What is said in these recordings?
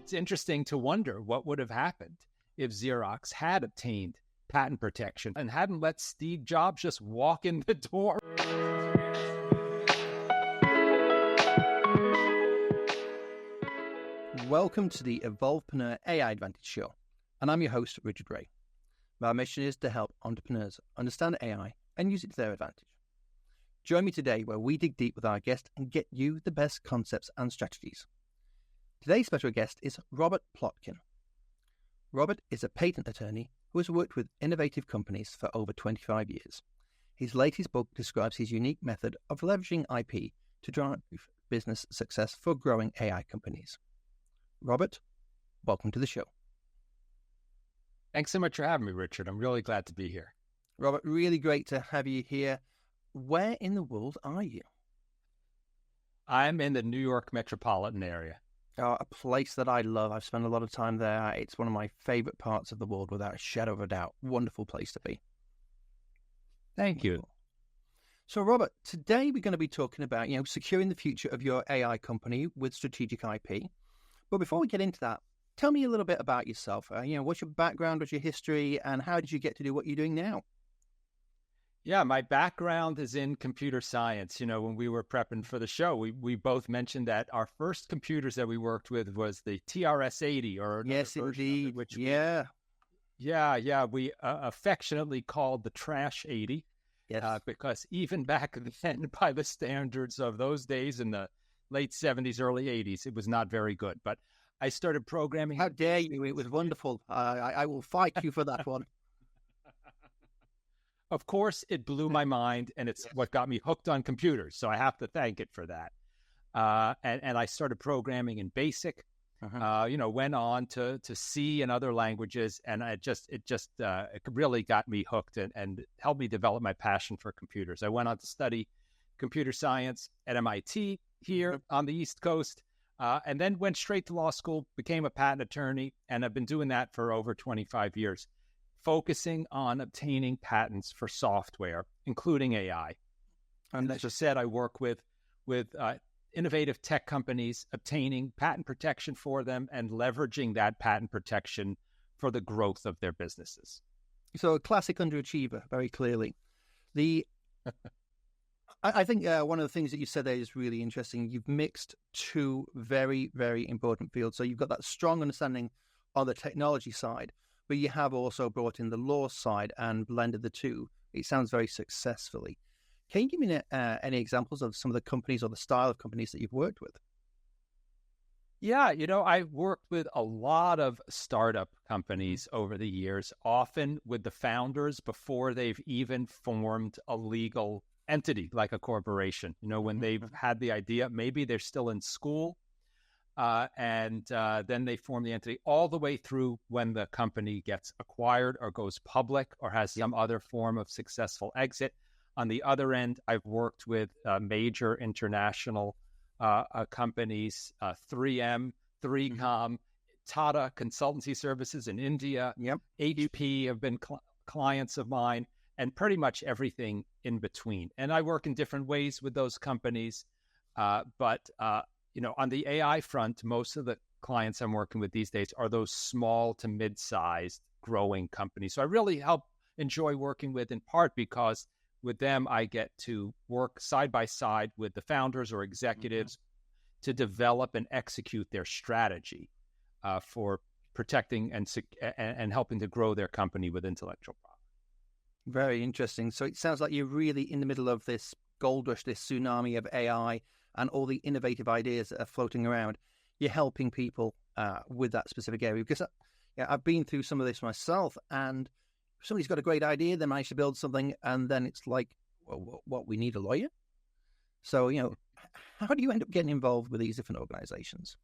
It's interesting to wonder what would have happened if Xerox had obtained patent protection and hadn't let Steve Jobs just walk in the door. Welcome to the Evolvepreneur AI Advantage Show, and I'm your host, Richard Wray. My mission is to help entrepreneurs understand AI and use it to their advantage. Join me today where we dig deep with our guest and get you the best concepts and strategies. Today's special guest is Robert Plotkin. Robert is a patent attorney who has worked with innovative companies for over 25 years. His latest book describes his unique method of leveraging IP to drive business success for growing AI companies. Robert, welcome to the show. Thanks so much for having me, Richard. I'm really glad to be here. Robert, really great to have you here. Where in the world are you? I'm in the New York metropolitan area. A place that I love. I've spent a lot of time there. It's one of my favorite parts of the world, without a shadow of a doubt. Wonderful place to be. Thank you. So, Robert, today we're going to be talking about, securing the future of your AI company with Strategic I.P. But before we get into that, tell me a little bit about yourself. What's your background, what's your history, and how did you get to do what you're doing now? Yeah, my background is in computer science. When we were prepping for the show, we both mentioned that our first computers that we worked with was the TRS-80, or yes, indeed. Which we affectionately called the Trash 80. Yes, because even back then, by the standards of those days in the late 70s, early 80s, it was not very good. But I started programming. How dare you? It was wonderful. I will fight you for that one. Of course, it blew my mind, and it's what got me hooked on computers. So I have to thank it for that. And I started programming in BASIC. Went on to C and other languages, and it really got me hooked and helped me develop my passion for computers. I went on to study computer science at MIT here on the East Coast, and then went straight to law school, became a patent attorney, and I've been doing that for over 25 years. Focusing on obtaining patents for software, including AI. And as I said, I work with innovative tech companies, obtaining patent protection for them and leveraging that patent protection for the growth of their businesses. So a classic underachiever, very clearly. I think one of the things that you said there is really interesting. You've mixed two very, very important fields. So you've got that strong understanding on the technology side, but you have also brought in the law side and blended the two. It sounds very successfully. Can you give me any examples of some of the companies or the style of companies that you've worked with? Yeah, I've worked with a lot of startup companies over the years, often with the founders before they've even formed a legal entity like a corporation. When they've had the idea, maybe they're still in school, and then they form the entity all the way through when the company gets acquired or goes public or has some other form of successful exit. On the other end, I've worked with major international companies, 3M, 3Com, Tata Consultancy Services in India, HP have been clients of mine, and pretty much everything in between. And I work in different ways with those companies, but on the AI front, most of the clients I'm working with these days are those small to mid-sized growing companies. So I really enjoy working with, in part because with them, I get to work side by side with the founders or executives to develop and execute their strategy for protecting and helping to grow their company with intellectual property. Very interesting. So it sounds like you're really in the middle of this gold rush, this tsunami of AI and all the innovative ideas that are floating around. You're helping people with that specific area. Because I've been through some of this myself, and somebody's got a great idea, they manage to build something, and then it's like, well, what, we need a lawyer? So, how do you end up getting involved with these different organizations?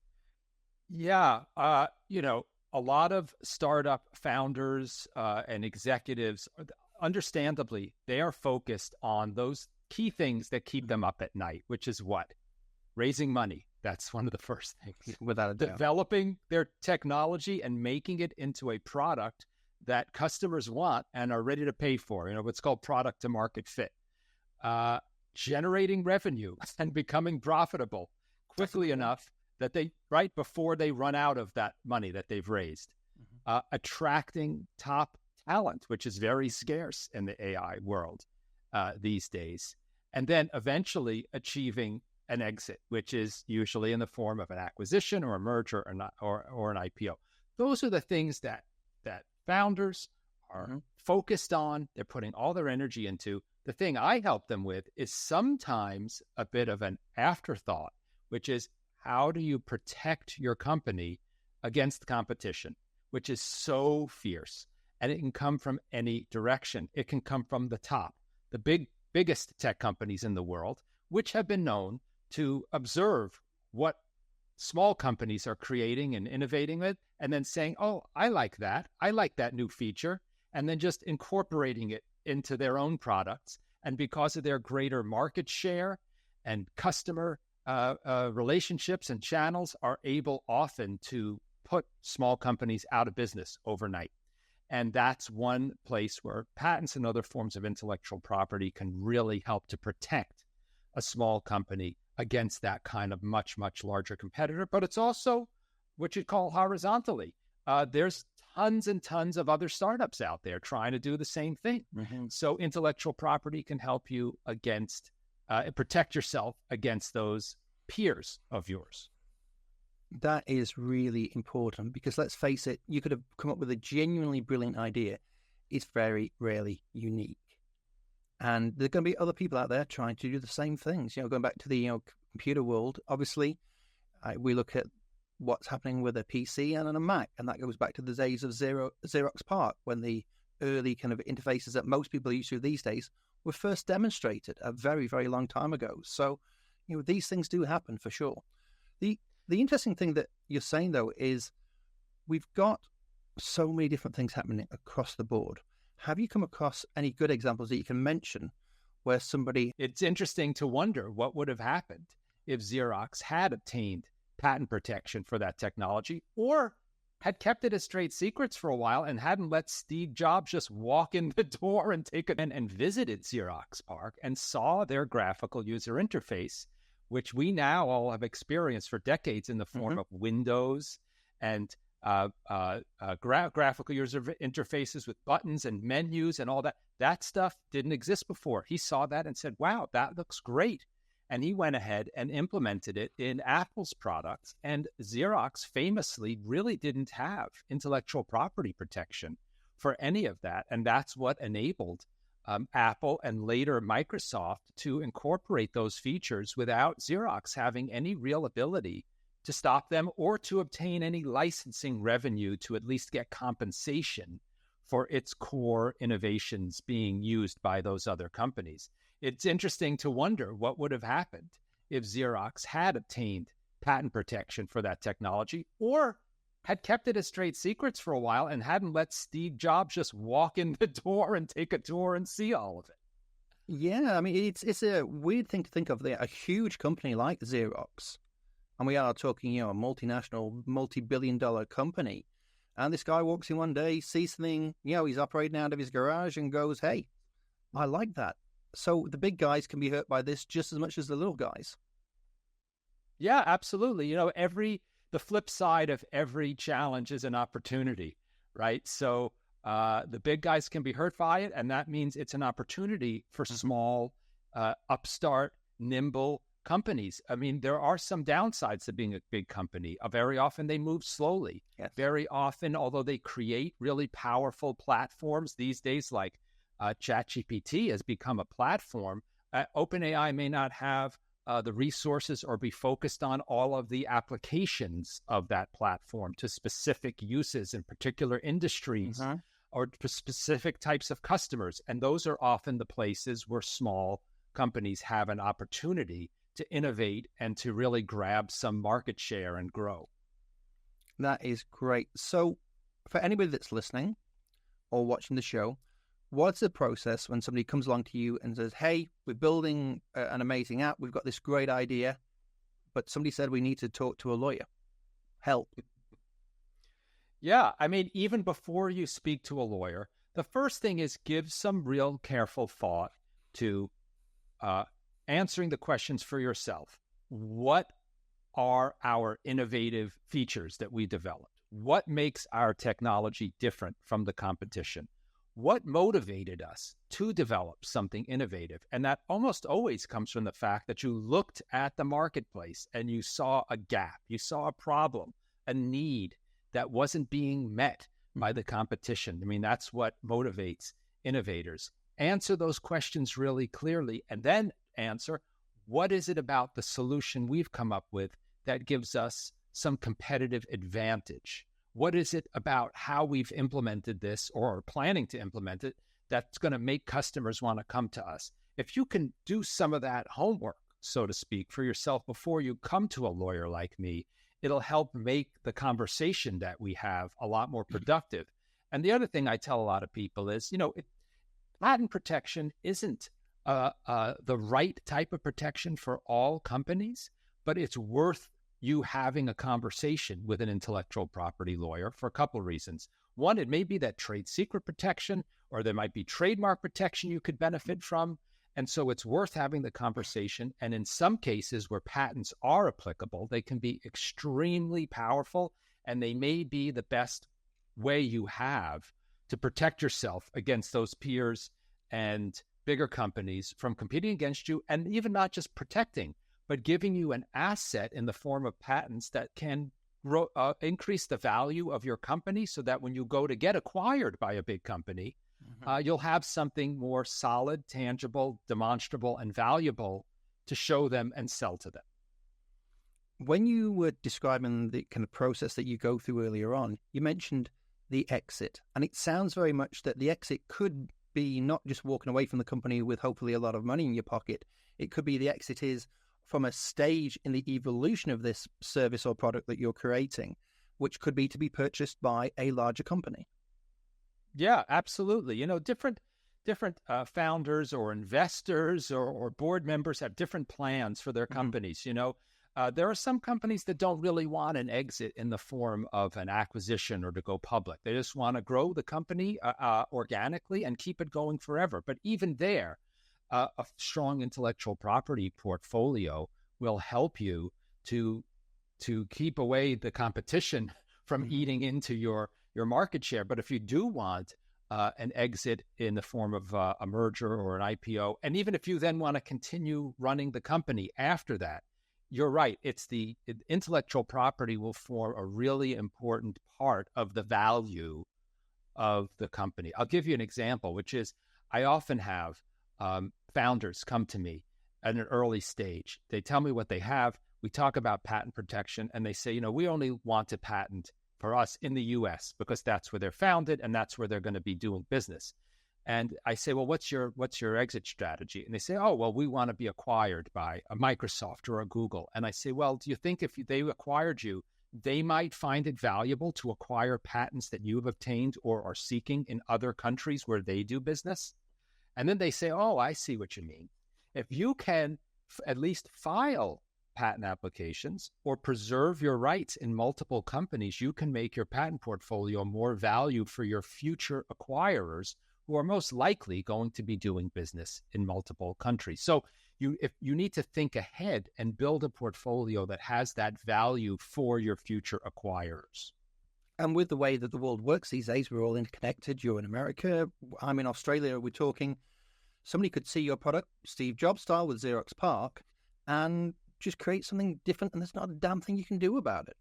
Yeah, a lot of startup founders and executives, understandably, they are focused on those key things that keep them up at night, which is what? Raising money. That's one of the first things. Without a doubt. Developing their technology and making it into a product that customers want and are ready to pay for, what's called product to market fit. Generating revenue and becoming profitable quickly enough that they, right before they run out of that money that they've raised, attracting top talent, which is very scarce in the AI world these days, and then eventually achieving an exit, which is usually in the form of an acquisition or a merger or an IPO. Those are the things that founders are focused on. They're putting all their energy into. The thing I help them with is sometimes a bit of an afterthought, which is how do you protect your company against the competition, which is so fierce. And it can come from any direction. It can come from the top, the biggest tech companies in the world, which have been known to observe what small companies are creating and innovating with, and then saying, oh, I like that new feature, and then just incorporating it into their own products. And because of their greater market share and customer relationships and channels, are able often to put small companies out of business overnight. And that's one place where patents and other forms of intellectual property can really help to protect a small company against that kind of much, much larger competitor. But it's also what you'd call horizontally. There's tons and tons of other startups out there trying to do the same thing. So intellectual property can help you against, protect yourself against those peers of yours. That is really important because let's face it, you could have come up with a genuinely brilliant idea. It's very rarely unique. And there are going to be other people out there trying to do the same things. Going back to the computer world, obviously, we look at what's happening with a PC and on a Mac, and that goes back to the days of Xerox PARC, when the early kind of interfaces that most people are used to these days were first demonstrated a very, very long time ago. So, these things do happen for sure. The interesting thing that you're saying, though, is we've got so many different things happening across the board. Have you come across any good examples that you can mention where somebody... It's interesting to wonder what would have happened if Xerox had obtained patent protection for that technology, or had kept it as trade secrets for a while and hadn't let Steve Jobs just walk in the door and take it and visited Xerox PARC and saw their graphical user interface, which we now all have experienced for decades in the form of Windows and graphical user interfaces with buttons and menus and all that. That stuff didn't exist before. He saw that and said, wow, that looks great. And he went ahead and implemented it in Apple's products. And Xerox famously really didn't have intellectual property protection for any of that. And that's what enabled Apple and later Microsoft to incorporate those features without Xerox having any real ability to stop them or to obtain any licensing revenue to at least get compensation for its core innovations being used by those other companies. It's interesting to wonder what would have happened if Xerox had obtained patent protection for that technology, or had kept it as trade secrets for a while and hadn't let Steve Jobs just walk in the door and take a tour and see all of it. Yeah, I mean, it's a weird thing to think of. A huge company like Xerox, and we are talking, a multinational, multi-billion-dollar company, and this guy walks in one day, sees something, he's operating out of his garage and goes, hey, I like that. So the big guys can be hurt by this just as much as the little guys. Yeah, absolutely. The flip side of every challenge is an opportunity, right? So the big guys can be hurt by it, and that means it's an opportunity for small, upstart, nimble companies. I mean, there are some downsides to being a big company. Very often they move slowly. Yes. Very often, although they create really powerful platforms these days, like ChatGPT has become a platform, OpenAI may not have the resources or be focused on all of the applications of that platform to specific uses in particular industries or to specific types of customers. And those are often the places where small companies have an opportunity to innovate and to really grab some market share and grow. That is great. So for anybody that's listening or watching the show, what's the process when somebody comes along to you and says, hey, we're building an amazing app, we've got this great idea, but somebody said we need to talk to a lawyer. Help. Yeah, I mean, even before you speak to a lawyer, the first thing is give some real careful thought to answering the questions for yourself. What are our innovative features that we developed? What makes our technology different from the competition? What motivated us to develop something innovative? And that almost always comes from the fact that you looked at the marketplace and you saw a gap, you saw a problem, a need that wasn't being met by the competition. I mean, that's what motivates innovators. Answer those questions really clearly, and then answer, what is it about the solution we've come up with that gives us some competitive advantage? What is it about how we've implemented this or are planning to implement it that's going to make customers want to come to us? If you can do some of that homework, so to speak, for yourself before you come to a lawyer like me, it'll help make the conversation that we have a lot more productive. And the other thing I tell a lot of people is, patent protection isn't the right type of protection for all companies, but it's worth you having a conversation with an intellectual property lawyer for a couple of reasons. One, it may be that trade secret protection, or there might be trademark protection you could benefit from. And so it's worth having the conversation. And in some cases where patents are applicable, they can be extremely powerful, and they may be the best way you have to protect yourself against those peers and bigger companies from competing against you, and even not just protecting, but giving you an asset in the form of patents that can increase the value of your company so that when you go to get acquired by a big company, you'll have something more solid, tangible, demonstrable, and valuable to show them and sell to them. When you were describing the kind of process that you go through earlier on, you mentioned the exit. And it sounds very much that the exit could be not just walking away from the company with hopefully a lot of money in your pocket. It could be the exit is from a stage in the evolution of this service or product that you're creating, which could be to be purchased by a larger company. Yeah, absolutely. Different founders or investors or board members have different plans for their companies. There are some companies that don't really want an exit in the form of an acquisition or to go public. They just want to grow the company organically and keep it going forever. But even there, a strong intellectual property portfolio will help you to keep away the competition from eating into your market share. But if you do want an exit in the form of a merger or an IPO, and even if you then want to continue running the company after that, you're right. It's the intellectual property will form a really important part of the value of the company. I'll give you an example, which is I often have founders come to me at an early stage. They tell me what they have. We talk about patent protection, and they say, we only want to patent for us in the U.S. because that's where they're founded and that's where they're going to be doing business. And I say, well, what's your exit strategy? And they say, oh, well, we want to be acquired by a Microsoft or a Google. And I say, well, do you think if they acquired you, they might find it valuable to acquire patents that you have obtained or are seeking in other countries where they do business? And then they say, oh, I see what you mean. If you can at least file patent applications or preserve your rights in multiple companies, you can make your patent portfolio more value for your future acquirers who are most likely going to be doing business in multiple countries. So if you need to think ahead and build a portfolio that has that value for your future acquirers. And with the way that the world works these days, we're all interconnected. You're in America, I'm in Australia. We're talking, somebody could see your product, Steve Jobs style with Xerox PARC, and just create something different, and there's not a damn thing you can do about it.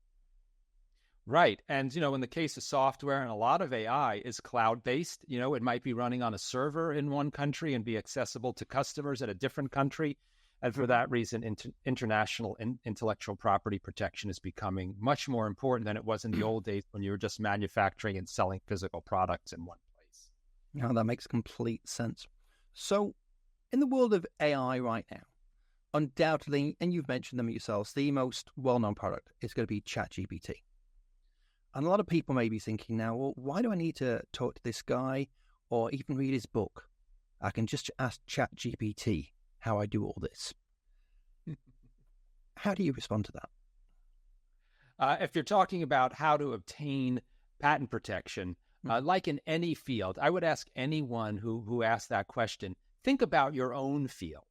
Right. And, in the case of software and a lot of AI is cloud-based, it might be running on a server in one country and be accessible to customers at a different country. And for that reason, international intellectual property protection is becoming much more important than it was in the old days when you were just manufacturing and selling physical products in one place. No, that makes complete sense. So in the world of AI right now, undoubtedly, and you've mentioned them yourselves, the most well-known product is going to be ChatGPT. And a lot of people may be thinking now, well, why do I need to talk to this guy or even read his book? I can just ask ChatGPT how I do all this. How do you respond to that? If you're talking about how to obtain patent protection, like in any field, I would ask anyone who asked that question, think about your own field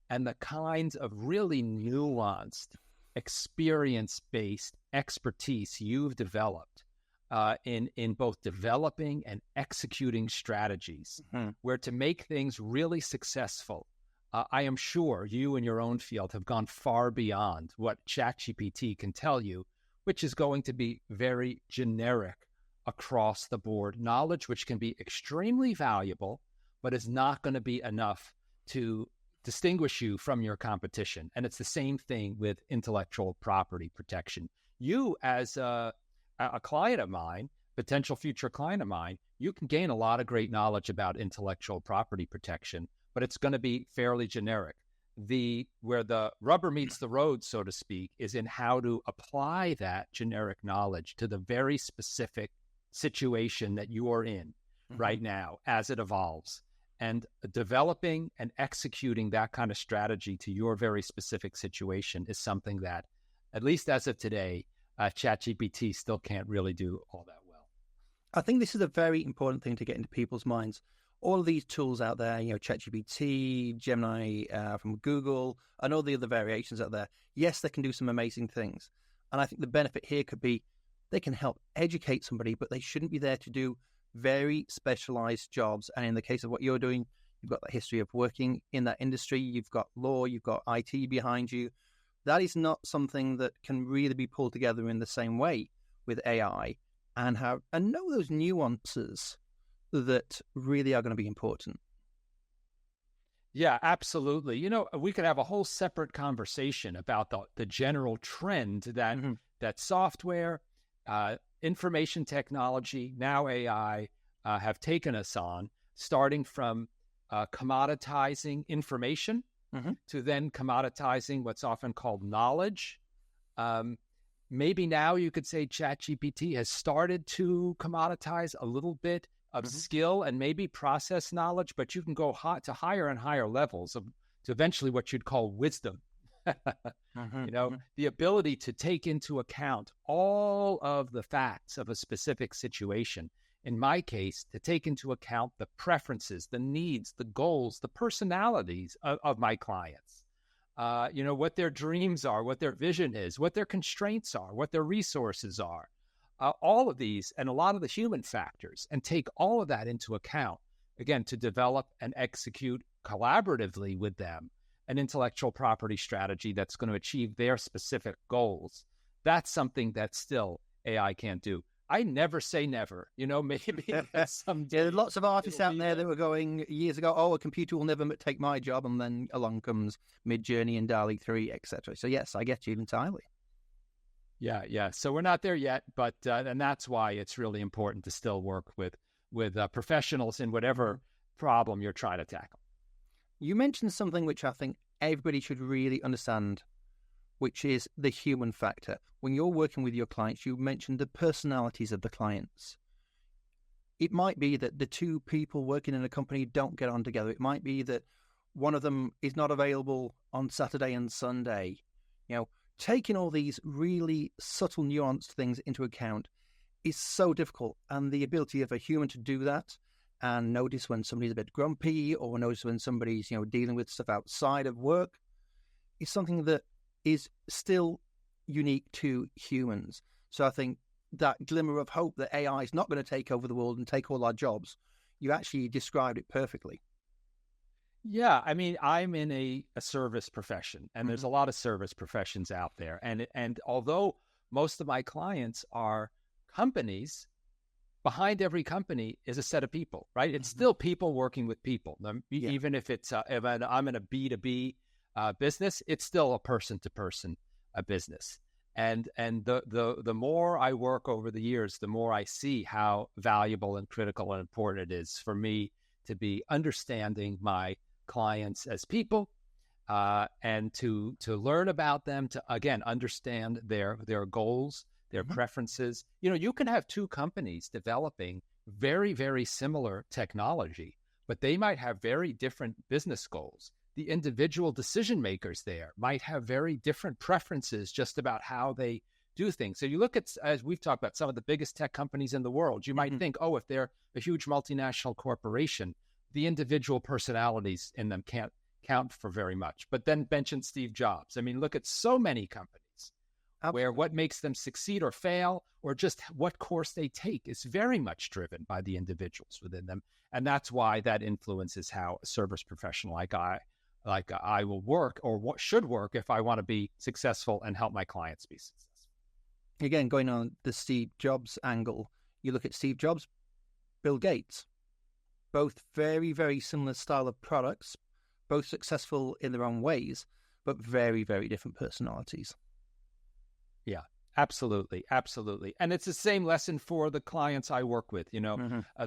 and the kinds of really nuanced experience-based expertise you've developed in both developing and executing strategies, where to make things really successful, I am sure you in your own field have gone far beyond what ChatGPT can tell you, which is going to be very generic across the board knowledge, which can be extremely valuable, but is not going to be enough to distinguish you from your competition. And it's the same thing with intellectual property protection. You, as a client of mine, potential future client of mine, you can gain a lot of great knowledge about intellectual property protection, but it's going to be fairly generic. Where the rubber meets the road, so to speak, is in how to apply that generic knowledge to the very specific situation that you are in right now as it evolves. And developing and executing that kind of strategy to your very specific situation is something that, at least as of today, ChatGPT still can't really do all that well. I think this is a very important thing to get into people's minds. All of these tools out there, ChatGPT, Gemini from Google, and all the other variations out there, yes, they can do some amazing things. And I think the benefit here could be they can help educate somebody, but they shouldn't be there to do very specialized jobs. And in the case of what you're doing, you've got the history of working in that industry, you've got law, you've got IT behind you. That is not something that can really be pulled together in the same way with AI and know those nuances that really are going to be important. Yeah, absolutely. We could have a whole separate conversation about the general trend that that software, information technology, now AI, have taken us on, starting from commoditizing information to then commoditizing what's often called knowledge. Maybe now you could say ChatGPT has started to commoditize a little bit of skill and maybe process knowledge, but you can go to higher and higher levels to eventually what you'd call wisdom. The ability to take into account all of the facts of a specific situation. In my case, to take into account the preferences, the needs, the goals, the personalities of my clients. What their dreams are, what their vision is, what their constraints are, what their resources are. All of these and a lot of the human factors, and take all of that into account, again, to develop and execute collaboratively with them an intellectual property strategy that's going to achieve their specific goals. That's something that still AI can't do. I never say never, maybe someday. There's lots of artists out there that were going years ago, a computer will never take my job, and then along comes Midjourney and DALL-E 3, etc. So yes, I get you entirely. Yeah. So we're not there yet, but and that's why it's really important to still work with professionals in whatever problem you're trying to tackle. You mentioned something which I think everybody should really understand, which is the human factor. When you're working with your clients, you mentioned the personalities of the clients. It might be that the two people working in a company don't get on together. It might be that one of them is not available on Saturday and Sunday. Taking all these really subtle, nuanced things into account is so difficult. And the ability of a human to do that and notice when somebody's a bit grumpy or notice when somebody's, dealing with stuff outside of work is something that is still unique to humans. So I think that glimmer of hope that AI is not going to take over the world and take all our jobs, you actually described it perfectly. Yeah, I mean, I'm in a service profession, and there's a lot of service professions out there. And although most of my clients are companies, behind every company is a set of people, right? It's still people working with people. Even if it's if I'm in a B2B business, it's still a person-to-person business. And the more I work over the years, the more I see how valuable and critical and important it is for me to be understanding my clients as people, and to learn about them, to again understand their goals, their preferences. You can have two companies developing very, very similar technology, but they might have very different business goals. The individual decision makers there might have very different preferences just about how they do things. So you look at, as we've talked about, some of the biggest tech companies in the world, you might think, if they're a huge multinational corporation, the individual personalities in them can't count for very much. But then mention Steve Jobs. I mean, look at so many companies where what makes them succeed or fail, or just what course they take, is very much driven by the individuals within them. And that's why that influences how a service professional like I will work, or what should work if I want to be successful and help my clients be successful. Again, going on the Steve Jobs angle, you look at Steve Jobs, Bill Gates, both very, very similar style of products, both successful in their own ways, but very, very different personalities. Yeah, absolutely. Absolutely. And it's the same lesson for the clients I work with,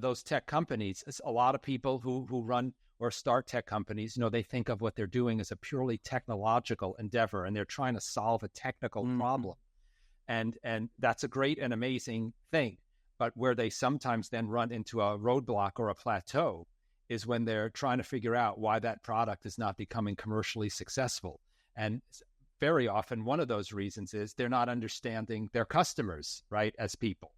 those tech companies. It's a lot of people who run or start tech companies, they think of what they're doing as a purely technological endeavor, and they're trying to solve a technical problem. And that's a great and amazing thing. But where they sometimes then run into a roadblock or a plateau is when they're trying to figure out why that product is not becoming commercially successful. And very often, one of those reasons is they're not understanding their customers, right, as people,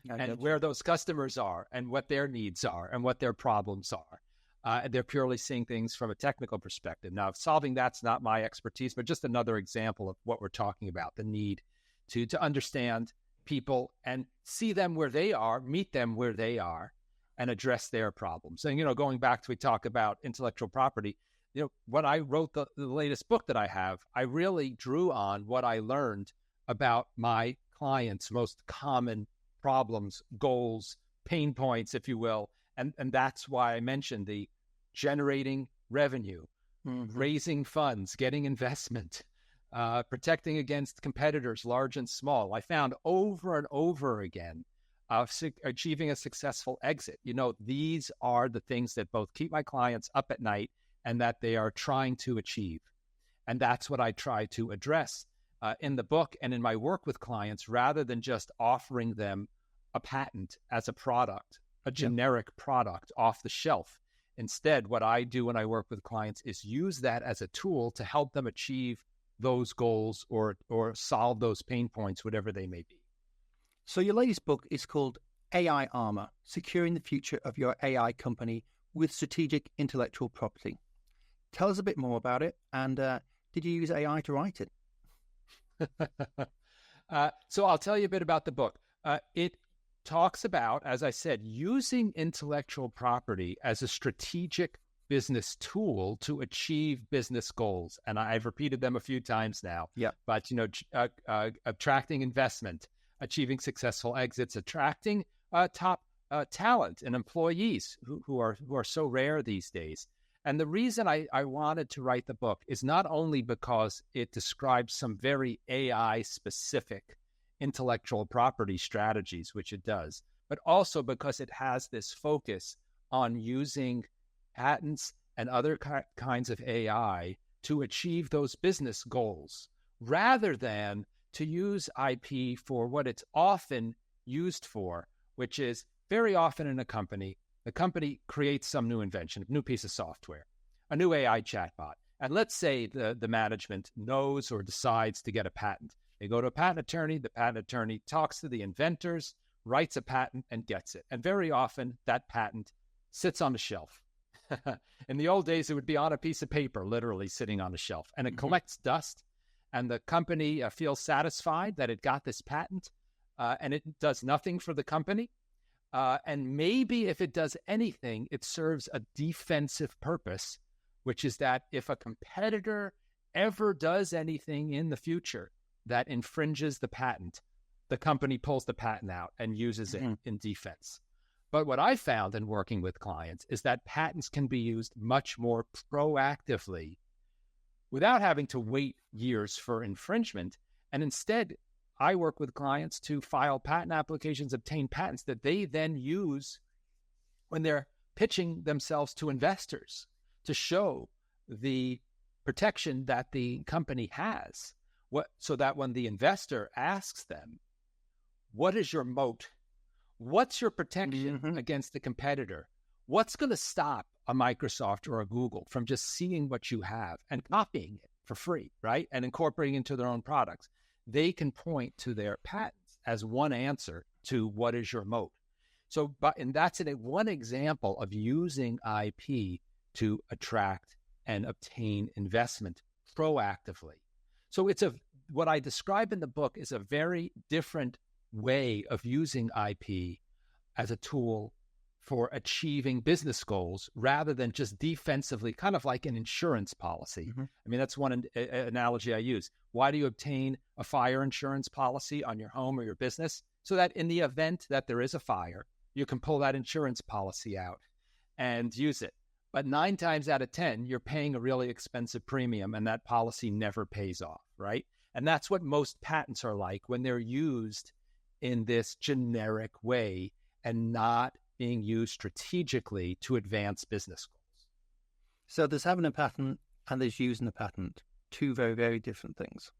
and where those customers are and what their needs are and what their problems are. They're purely seeing things from a technical perspective. Now, solving that's not my expertise, but just another example of what we're talking about, the need to understand people and see them where they are, meet them where they are, and address their problems. And, going back to, we talk about intellectual property, when I wrote the latest book that I have, I really drew on what I learned about my clients' most common problems, goals, pain points, if you will. And that's why I mentioned the generating revenue, raising funds, getting investment, protecting against competitors, large and small. I found over and over again, achieving a successful exit. These are the things that both keep my clients up at night and that they are trying to achieve. And that's what I try to address in the book and in my work with clients, rather than just offering them a patent as a product, a generic product off the shelf. Instead, what I do when I work with clients is use that as a tool to help them achieve those goals or solve those pain points, whatever they may be. So your latest book is called AI Armor, Securing the Future of Your AI Company with Strategic Intellectual Property. Tell us a bit more about it, and did you use AI to write it? So I'll tell you a bit about the book. It talks about, as I said, using intellectual property as a strategic business tool to achieve business goals. And I've repeated them a few times now. Yeah. But, attracting investment, achieving successful exits, attracting top talent and employees who are so rare these days. And the reason I wanted to write the book is not only because it describes some very AI-specific intellectual property strategies, which it does, but also because it has this focus on using patents and other kinds of AI to achieve those business goals, rather than to use IP for what it's often used for, which is very often in a company, the company creates some new invention, a new piece of software, a new AI chatbot. And let's say the management knows or decides to get a patent. They go to a patent attorney, the patent attorney talks to the inventors, writes a patent, and gets it. And very often that patent sits on the shelf. In the old days, it would be on a piece of paper, literally sitting on a shelf, and it collects dust. And the company feels satisfied that it got this patent, and it does nothing for the company. And maybe if it does anything, it serves a defensive purpose, which is that if a competitor ever does anything in the future that infringes the patent, the company pulls the patent out and uses it in defense. But what I found in working with clients is that patents can be used much more proactively without having to wait years for infringement. And instead, I work with clients to file patent applications, obtain patents that they then use when they're pitching themselves to investors to show the protection that the company has, so that when the investor asks them, what is your moat? What's your protection against the competitor? What's going to stop a Microsoft or a Google from just seeing what you have and copying it for free, right? And incorporating into their own products? They can point to their patents as one answer to what is your moat. So, and that's one example of using IP to attract and obtain investment proactively. So it's a what I describe in the book is a very different way of using IP as a tool for achieving business goals rather than just defensively, kind of like an insurance policy. Mm-hmm. I mean, that's one analogy I use. Why do you obtain a fire insurance policy on your home or your business? So that in the event that there is a fire, you can pull that insurance policy out and use it. But 9 times out of 10, you're paying a really expensive premium and that policy never pays off, right? And that's what most patents are like when they're used in this generic way and not being used strategically to advance business goals. So there's having a patent and there's using a patent, two very, very different things.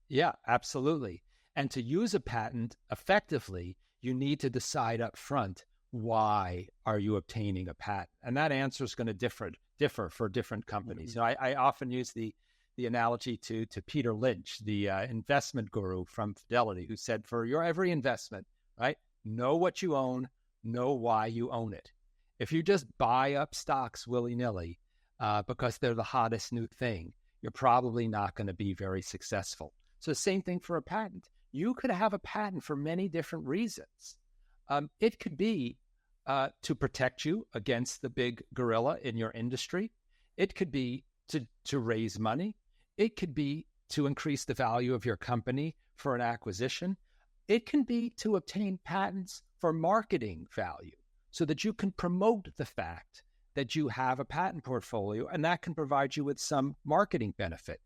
Yeah, absolutely. And to use a patent effectively, you need to decide up front, why are you obtaining a patent? And that answer is going to differ for different companies. Mm-hmm. I often use the analogy to Peter Lynch, the investment guru from Fidelity, who said, for your every investment, right, know what you own, know why you own it. If you just buy up stocks willy-nilly because they're the hottest new thing, you're probably not going to be very successful. So the same thing for a patent. You could have a patent for many different reasons. It could be to protect you against the big gorilla in your industry. It could be to raise money. It could be to increase the value of your company for an acquisition. It can be to obtain patents for marketing value so that you can promote the fact that you have a patent portfolio, and that can provide you with some marketing benefit.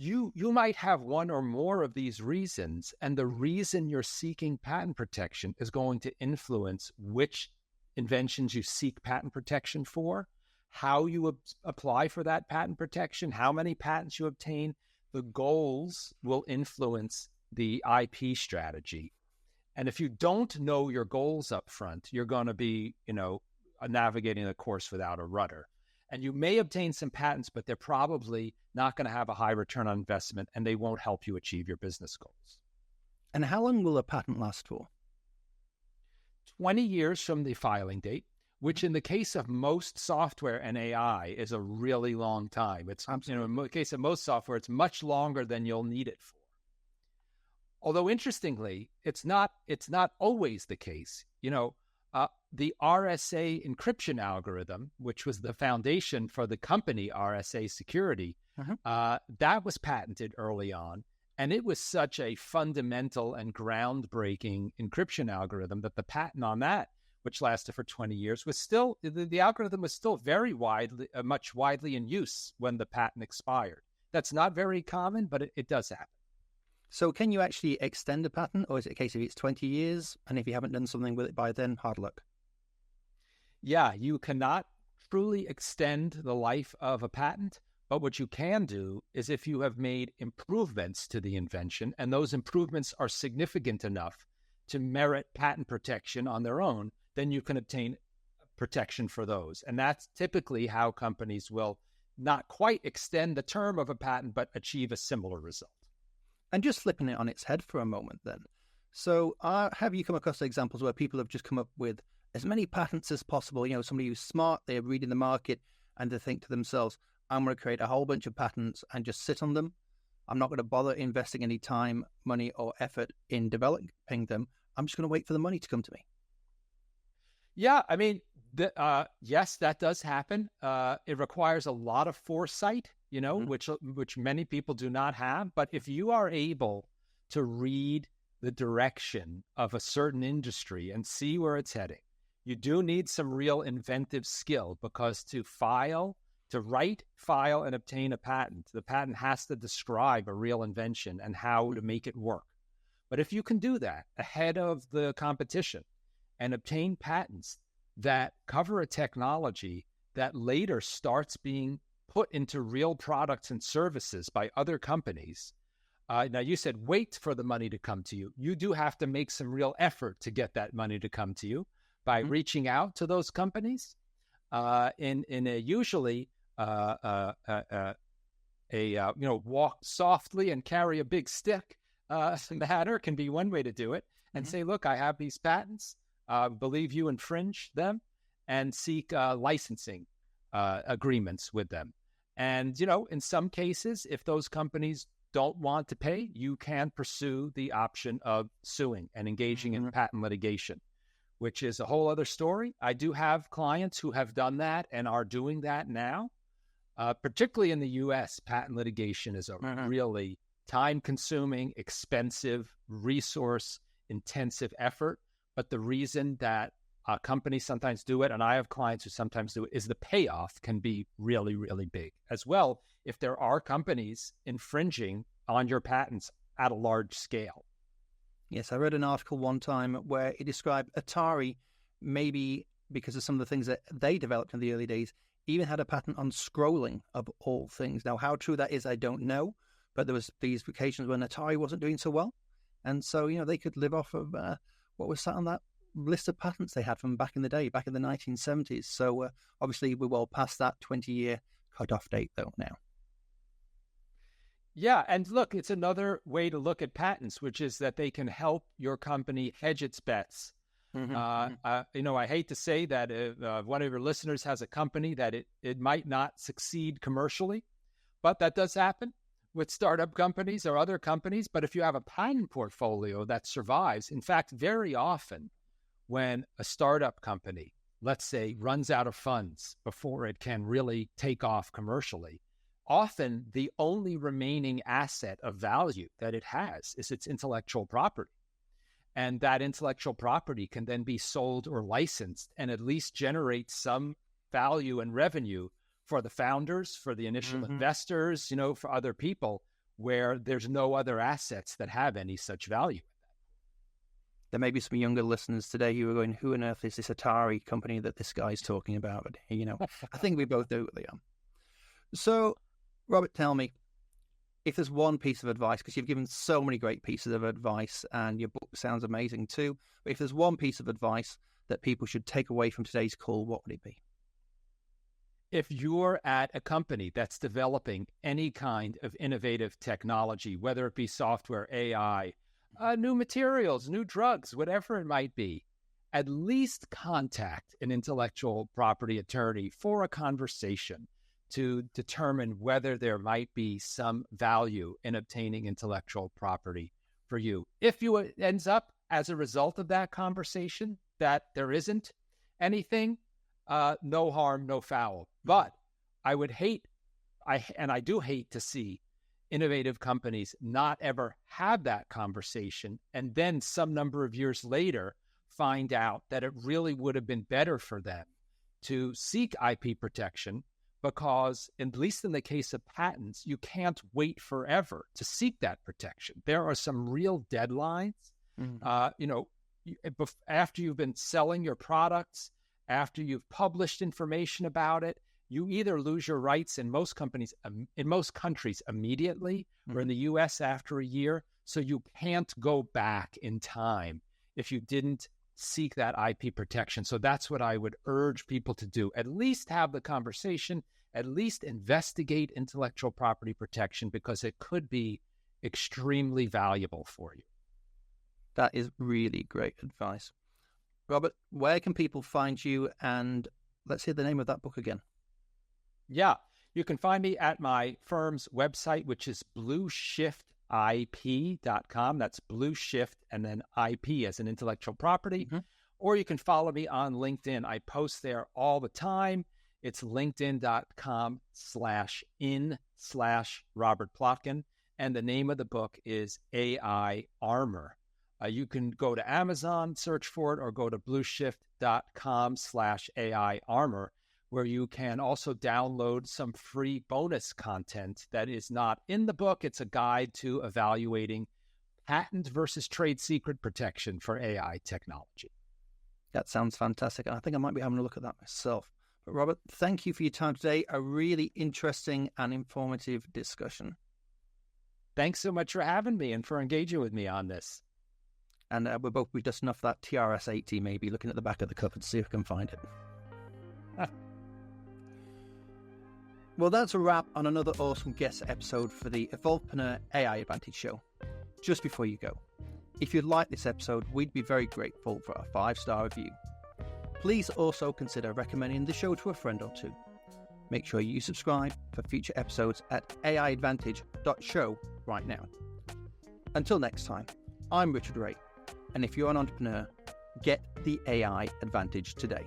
You might have one or more of these reasons, and the reason you're seeking patent protection is going to influence which inventions you seek patent protection for, how you apply for that patent protection, how many patents you obtain. The goals will influence the IP strategy. And if you don't know your goals up front, you're going to be, navigating the course without a rudder. And you may obtain some patents, but they're probably not going to have a high return on investment, and they won't help you achieve your business goals. And how long will a patent last for? 20 years from the filing date, which in the case of most software and AI is a really long time. It's, in the case of most software, it's much longer than you'll need it for. Although interestingly, it's not always the case. The RSA encryption algorithm, which was the foundation for the company RSA Security, that was patented early on. And it was such a fundamental and groundbreaking encryption algorithm that the patent on that, which lasted for 20 years, was still, the algorithm was still very much widely in use when the patent expired. That's not very common, but it does happen. So can you actually extend a patent, or is it a case of it's 20 years, and if you haven't done something with it by then, hard luck? Yeah, you cannot truly extend the life of a patent, but what you can do is if you have made improvements to the invention, and those improvements are significant enough to merit patent protection on their own, then you can obtain protection for those. And that's typically how companies will not quite extend the term of a patent, but achieve a similar result. And just flipping it on its head for a moment then. So have you come across examples where people have just come up with as many patents as possible? Somebody who's smart, they're reading the market, and they think to themselves, I'm going to create a whole bunch of patents and just sit on them. I'm not going to bother investing any time, money, or effort in developing them. I'm just going to wait for the money to come to me. Yeah, I mean, yes, that does happen. It requires a lot of foresight, which many people do not have. But if you are able to read the direction of a certain industry and see where it's heading, you do need some real inventive skill, because to write, file, and obtain a patent, the patent has to describe a real invention and how to make it work. But if you can do that ahead of the competition and obtain patents that cover a technology that later starts being put into real products and services by other companies. Now, you said wait for the money to come to you. You do have to make some real effort to get that money to come to you by reaching out to those companies in a usually walk softly and carry a big stick manner can be one way to do it, and say, look, I have these patents, believe you infringe them, and seek licensing agreements with them. And, in some cases, if those companies don't want to pay, you can pursue the option of suing and engaging in patent litigation, which is a whole other story. I do have clients who have done that and are doing that now. Particularly in the U.S., patent litigation is a really time-consuming, expensive, resource-intensive effort. But the reason that companies sometimes do it, and I have clients who sometimes do it, is the payoff can be really, really big. As well, if there are companies infringing on your patents at a large scale. Yes, I read an article one time where it described Atari, maybe because of some of the things that they developed in the early days, even had a patent on scrolling of all things. Now, how true that is, I don't know, but there was these occasions when Atari wasn't doing so well. And so, they could live off of what was sat on that list of patents they had from back in the day, back in the 1970s. So obviously we're well past that 20-year cutoff date though now. Yeah, and look, it's another way to look at patents, which is that they can help your company hedge its bets. I hate to say that if one of your listeners has a company that it might not succeed commercially, but that does happen with startup companies or other companies. But if you have a patent portfolio that survives, in fact, very often when a startup company, let's say, runs out of funds before it can really take off commercially, often the only remaining asset of value that it has is its intellectual property. And that intellectual property can then be sold or licensed and at least generate some value and revenue for the founders, for the initial investors, for other people where there's no other assets that have any such value. There may be some younger listeners today who are going, who on earth is this Atari company that this guy's talking about? But, I think we both know what they are. So, Robert, tell me, if there's one piece of advice, because you've given so many great pieces of advice and your book sounds amazing too, but if there's one piece of advice that people should take away from today's call, what would it be? If you're at a company that's developing any kind of innovative technology, whether it be software, AI, new materials, new drugs, whatever it might be, at least contact an intellectual property attorney for a conversation to determine whether there might be some value in obtaining intellectual property for you. If it ends up as a result of that conversation that there isn't anything, no harm, no foul. But I would hate, I do hate to see innovative companies not ever have that conversation and then some number of years later find out that it really would have been better for them to seek IP protection, because at least in the case of patents, you can't wait forever to seek that protection. There are some real deadlines. After you've been selling your products, after you've published information about it, you either lose your rights in most countries immediately, or in the US after a year. So you can't go back in time if you didn't seek that IP protection. So that's what I would urge people to do. At least have the conversation, at least investigate intellectual property protection, because it could be extremely valuable for you. That is really great advice. Robert, where can people find you? And let's hear the name of that book again. Yeah, you can find me at my firm's website, which is blueshiftip.com. That's Blue Shift and then IP as an intellectual property. Or you can follow me on LinkedIn. I post there all the time. It's linkedin.com/in/Robert Plotkin. And the name of the book is AI Armor. You can go to Amazon, search for it, or go to blueshift.com/AI Armor, where you can also download some free bonus content that is not in the book. It's a guide to evaluating patent versus trade secret protection for AI technology. That sounds fantastic. I think I might be having a look at that myself. But Robert, thank you for your time today. A really interesting and informative discussion. Thanks so much for having me and for engaging with me on this. And we'll both be dusting off that TRS-80, maybe looking at the back of the cover to see if we can find it. Well, that's a wrap on another awesome guest episode for the Evolvepreneur AI Advantage Show. Just before you go, if you'd like this episode, we'd be very grateful for a 5-star review. Please also consider recommending the show to a friend or two. Make sure you subscribe for future episodes at aiadvantage.show right now. Until next time, I'm Richard Wray, and if you're an entrepreneur, get the AI advantage today.